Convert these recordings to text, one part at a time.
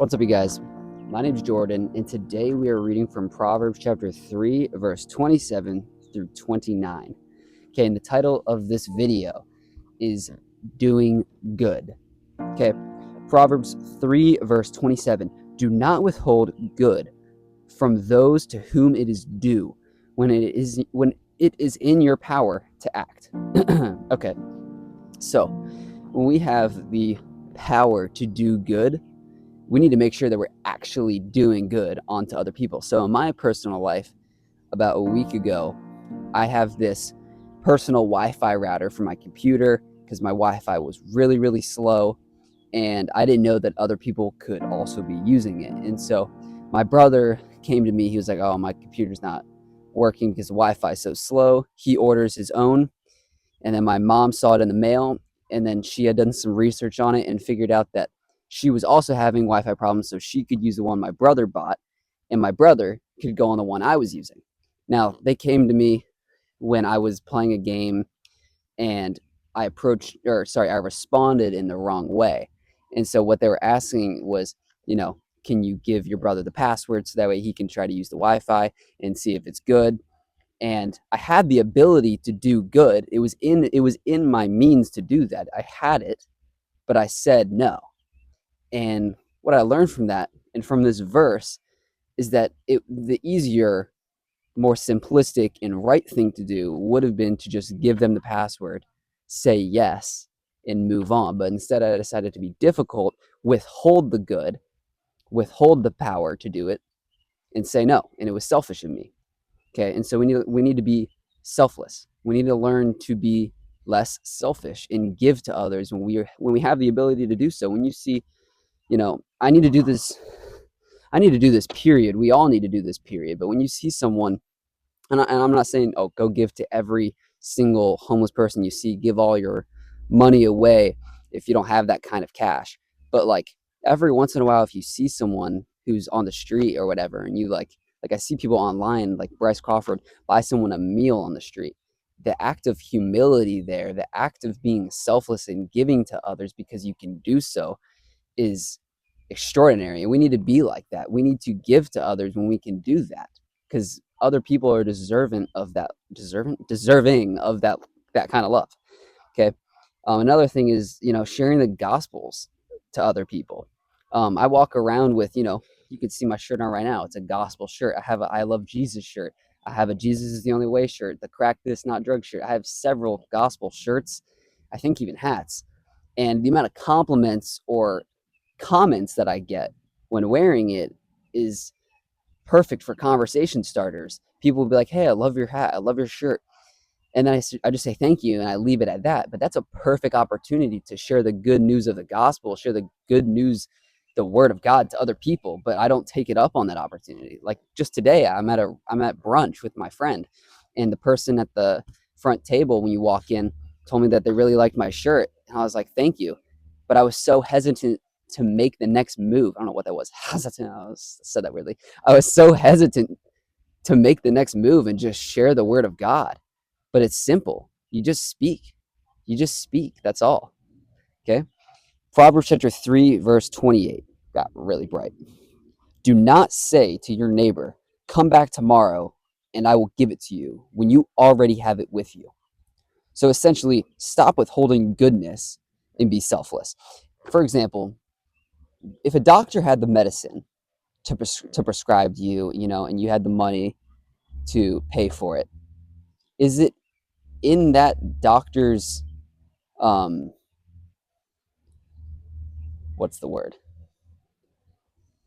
What's up, you guys? My name's Jordan, and today we are reading from Proverbs chapter 3, verse 27 through 29. Okay, and the title of this video is Doing Good. Okay, Proverbs 3, verse 27. Do not withhold good from those to whom it is due when it is in your power to act. Okay, so when we have the power to do good, we need to make sure that we're actually doing good onto other people. So in my personal life, about a week ago, I have this personal Wi-Fi router for my computer because my Wi-Fi was really, really slow, and I didn't know that other people could also be using it. And so my brother came to me. He was like, "Oh, my computer's not working because the Wi-Fi is so slow." He orders his own, and then my mom saw it in the mail, and then she had done some research on it and figured out that she was also having Wi-Fi problems, so she could use the one my brother bought, and my brother could go on the one I was using. Now, they came to me when I was playing a game, and I responded in the wrong way. And so what they were asking was, can you give your brother the password so that way he can try to use the Wi-Fi and see if it's good? And I had the ability to do good. It was in my means to do that. I had it, but I said no. And what I learned from that and from this verse is that the easier, more simplistic and right thing to do would have been to just give them the password, say yes, and move on. But instead I decided to be difficult, withhold the good, withhold the power to do it, and say no. And it was selfish of me. Okay, and so we need to be selfless. We need to learn to be less selfish and give to others when we have the ability to do so. When you see, I need to do this. I need to do this. Period. We all need to do this. Period. But when you see someone, and I'm not saying, oh, go give to every single homeless person you see. Give all your money away if you don't have that kind of cash. But like every once in a while, if you see someone who's on the street or whatever, and you like I see people online, like Bryce Crawford, buy someone a meal on the street. The act of humility there, the act of being selfless and giving to others because you can do so is extraordinary. And we need to be like that. We need to give to others when we can do that because other people are deserving of that kind of love. Okay. Another thing is, sharing the gospels to other people. I walk around with, you can see my shirt on right now. It's a gospel shirt. I have a I love Jesus shirt. I have a Jesus is the only way shirt, the crack this not drug shirt. I have several gospel shirts, I think even hats. And the amount of compliments or comments that I get when wearing it is perfect for conversation starters. People will be like, "Hey, I love your hat. I love your shirt." And then I just say thank you and I leave it at that. But that's a perfect opportunity to share the good news of the gospel, share the good news, the word of God to other people. But I don't take it up on that opportunity. Like just today, I'm at brunch with my friend, and the person at the front table when you walk in told me that they really liked my shirt, and I was like, thank you. But I was so hesitant to make the next move. I don't know what that was. I said that weirdly. I was so hesitant to make the next move and just share the word of God. But it's simple. You just speak. You just speak. That's all. Okay. Proverbs chapter 3, verse 28 got really bright. Do not say to your neighbor, come back tomorrow and I will give it to you when you already have it with you. So essentially, stop withholding goodness and be selfless. For example, if a doctor had the medicine to prescribe you, and you had the money to pay for it, is it in that doctor's um what's the word,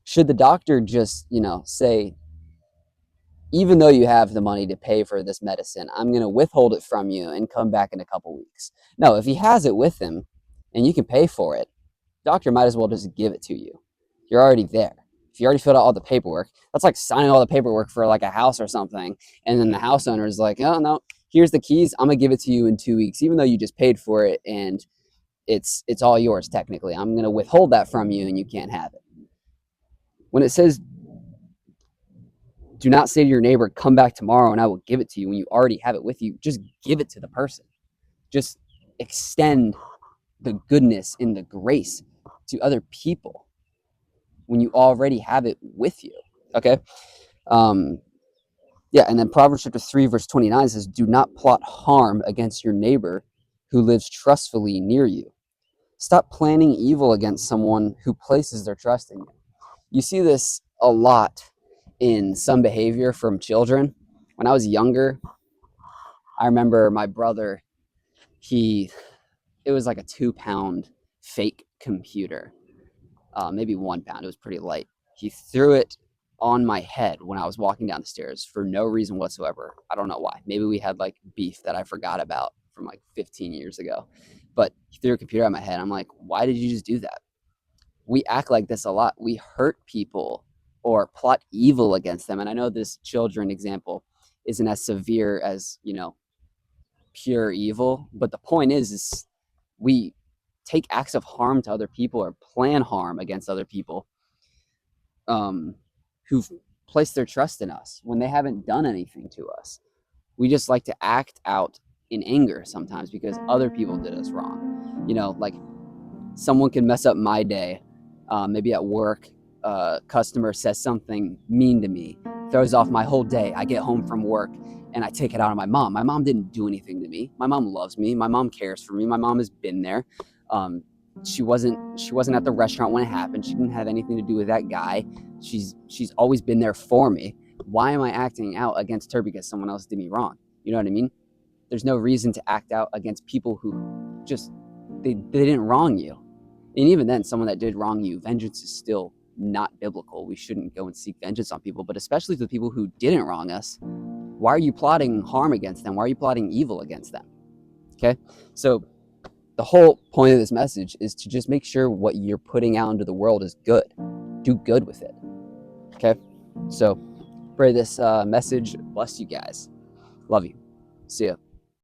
should the doctor just say, even though you have the money to pay for this medicine, I'm going to withhold it from you and come back in a couple weeks? No, if he has it with him and you can pay for it, doctor might as well just give it to you. You're already there. If you already filled out all the paperwork, that's like signing all the paperwork for like a house or something, and then the house owner is like, oh no, here's the keys, I'm gonna give it to you in 2 weeks, even though you just paid for it and it's all yours technically. I'm gonna withhold that from you and you can't have it. When it says, do not say to your neighbor, come back tomorrow and I will give it to you, when you already have it with you, just give it to the person. Just extend the goodness and the grace to other people. when you already have it with you? Okay. Um, yeah, and then Proverbs chapter 3, verse 29 says, "Do not plot harm against your neighbor who lives trustfully near you." Stop planning evil against someone who places their trust in you. You see this a lot in some behavior from children. When I was younger, I remember my brother, it was like a 2 pound fake computer, maybe 1 pound. It was pretty light. He threw it on my head when I was walking down the stairs for no reason whatsoever. I don't know why. Maybe we had like beef that I forgot about from like 15 years ago. But he threw a computer at my head. I'm like, why did you just do that? We act like this a lot. We hurt people or plot evil against them. And I know this children example isn't as severe as, pure evil, but the point is we take acts of harm to other people or plan harm against other people, who've placed their trust in us when they haven't done anything to us. We just like to act out in anger sometimes because other people did us wrong. Like someone can mess up my day, maybe at work. A customer says something mean to me, throws off my whole day. I get home from work and I take it out on my mom. My mom didn't do anything to me. My mom loves me. My mom cares for me. My mom has been there. She wasn't at the restaurant when it happened. She didn't have anything to do with that guy. She's always been there for me. Why am I acting out against her because someone else did me wrong? You know what I mean? There's no reason to act out against people who just they didn't wrong you. And even then, someone that did wrong you, vengeance is still not biblical. We shouldn't go and seek vengeance on people, but especially the people who didn't wrong us. Why are you plotting harm against them? Why are you plotting evil against them? Okay? So the whole point of this message is to just make sure what you're putting out into the world is good. Do good with it. Okay? So pray this message bless you guys. Love you. See ya.